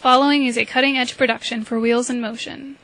following is a cutting-edge production for Wheels in Motion.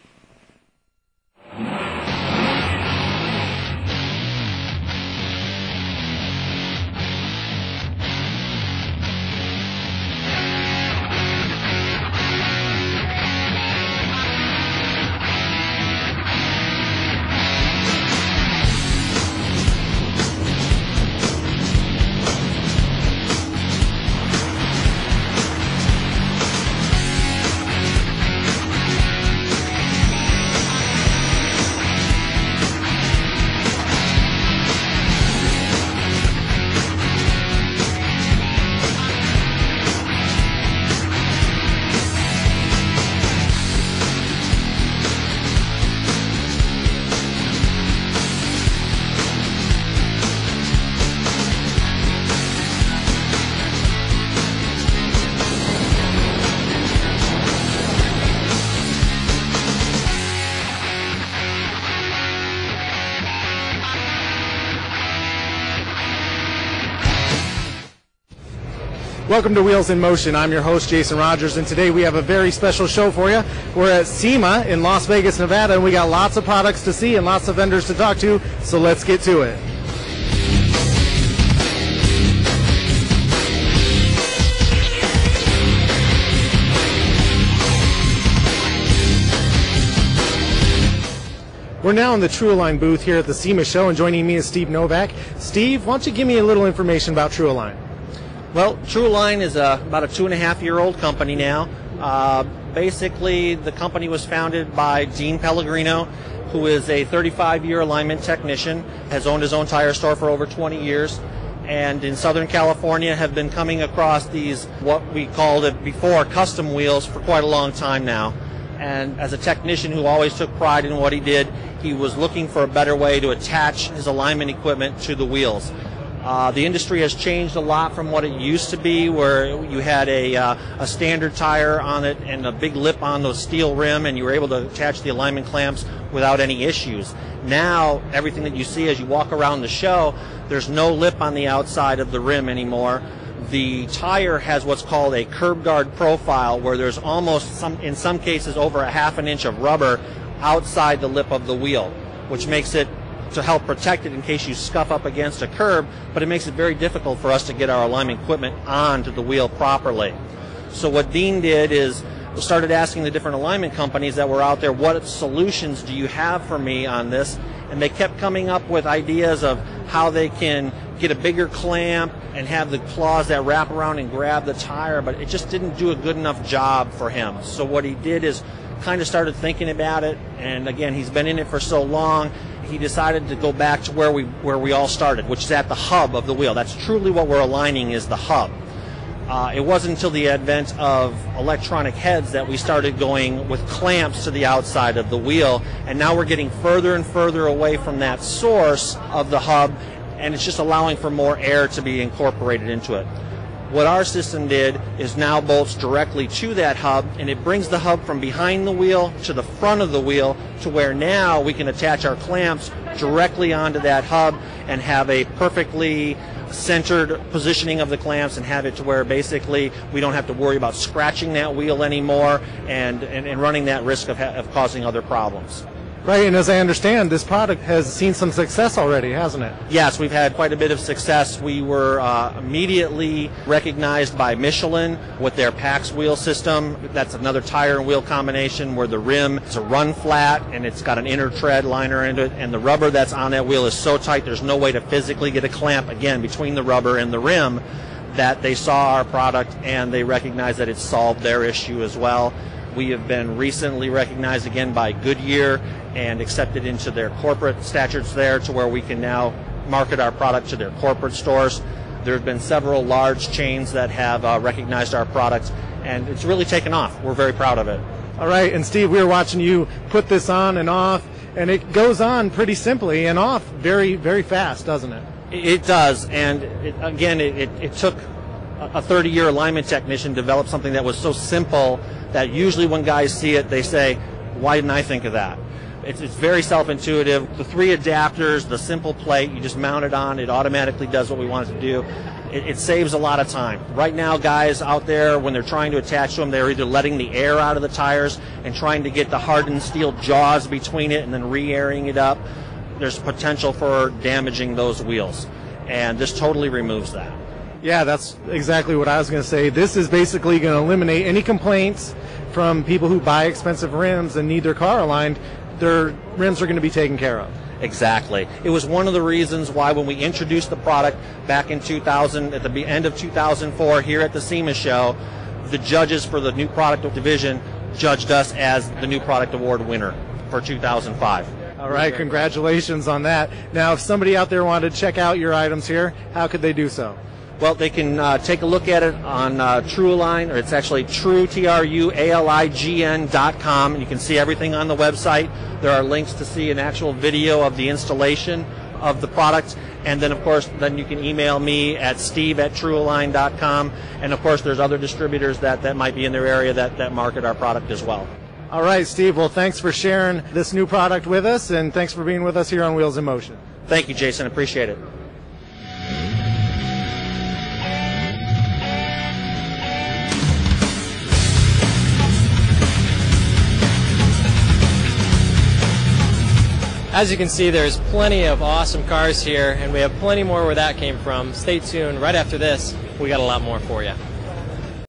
Welcome to Wheels in Motion. I'm your host, Jason Rogers, and today we have a very special show for you. We're at SEMA in Las Vegas, Nevada, and we got lots of products to see and lots of vendors to talk to, so let's get to it. We're now in the Tru Align booth here at the SEMA show, and joining me is Steve Novak. Steve, why don't you give me a little information about Tru Align? Well, Tru Align is about a 2.5-year-old company now. Basically, the company was founded by Dean Pellegrino, who is a 35-year alignment technician, has owned his own tire store for over 20 years, and in Southern California have been coming across these, what we called it before, custom wheels for quite a long time now. And as a technician who always took pride in what he did, he was looking for a better way to attach his alignment equipment to the wheels. The industry has changed a lot from what it used to be, where you had a standard tire on it and a big lip on the steel rim, and you were able to attach the alignment clamps without any issues. Now, everything that you see as you walk around the show, there's no lip on the outside of the rim anymore. The tire has what's called a curb guard profile, where there's almost, in some cases, over a half an inch of rubber outside the lip of the wheel, which makes it to help protect it in case you scuff up against a curb, but it makes it very difficult for us to get our alignment equipment onto the wheel properly. So what Dean did is started asking the different alignment companies that were out there, what solutions do you have for me on this? And they kept coming up with ideas of how they can get a bigger clamp and have the claws that wrap around and grab the tire, but it just didn't do a good enough job for him. So what he did is kind of started thinking about it, and again, he's been in it for so long, he decided to go back to where we all started, which is at the hub of the wheel. That's truly what we're aligning, is the hub. It wasn't until the advent of electronic heads that we started going with clamps to the outside of the wheel, and now we're getting further and further away from that source of the hub, and it's just allowing for more air to be incorporated into it. What our system did is now bolts directly to that hub, and it brings the hub from behind the wheel to the front of the wheel, to where now we can attach our clamps directly onto that hub and have a perfectly centered positioning of the clamps, and have it to where basically we don't have to worry about scratching that wheel anymore and running that risk of causing other problems. Right, and as I understand, this product has seen some success already, hasn't it? Yes, we've had quite a bit of success. We were immediately recognized by Michelin with their PAX wheel system. That's another tire and wheel combination where the rim is a run flat and it's got an inner tread liner into it, and the rubber that's on that wheel is so tight there's no way to physically get a clamp, again, between the rubber and the rim, that they saw our product and they recognized that it solved their issue as well. We have been recently recognized again by Goodyear and accepted into their corporate statutes there, to where we can now market our product to their corporate stores. There have been several large chains that have recognized our product, and it's really taken off. We're very proud of it. All right, and Steve, we were watching you put this on and off, and it goes on pretty simply and off very, very fast, doesn't it? It does, and it took a 30-year alignment technician to develop something that was so simple that usually when guys see it, they say, why didn't I think of that? It's very self-intuitive. The 3 adapters, the simple plate, you just mount it on, it automatically does what we want it to do. It saves a lot of time. Right now, guys out there, when they're trying to attach to them, they're either letting the air out of the tires and trying to get the hardened steel jaws between it and then re-airing it up. There's potential for damaging those wheels, and this totally removes that. Yeah, that's exactly what I was going to say. This is basically going to eliminate any complaints from people who buy expensive rims and need their car aligned. Their rims are going to be taken care of. Exactly. It was one of the reasons why when we introduced the product back in 2000, at the end of 2004 here at the SEMA show, the judges for the new product division judged us as the new product award winner for 2005. All right, congratulations on that. Now, if somebody out there wanted to check out your items here, how could they do so? Well, they can take a look at it on Tru Align, or it's actually Tru, TRUALIGN.com, and you can see everything on the website. There are links to see an actual video of the installation of the product, and then, of course, then you can email me at steve@trualign.com, and, of course, there's other distributors that might be in their area that market our product as well. All right, Steve, well, thanks for sharing this new product with us, and thanks for being with us here on Wheels in Motion. Thank you, Jason. Appreciate it. As you can see, there's plenty of awesome cars here, and we have plenty more where that came from. Stay tuned. Right after this, we got a lot more for you.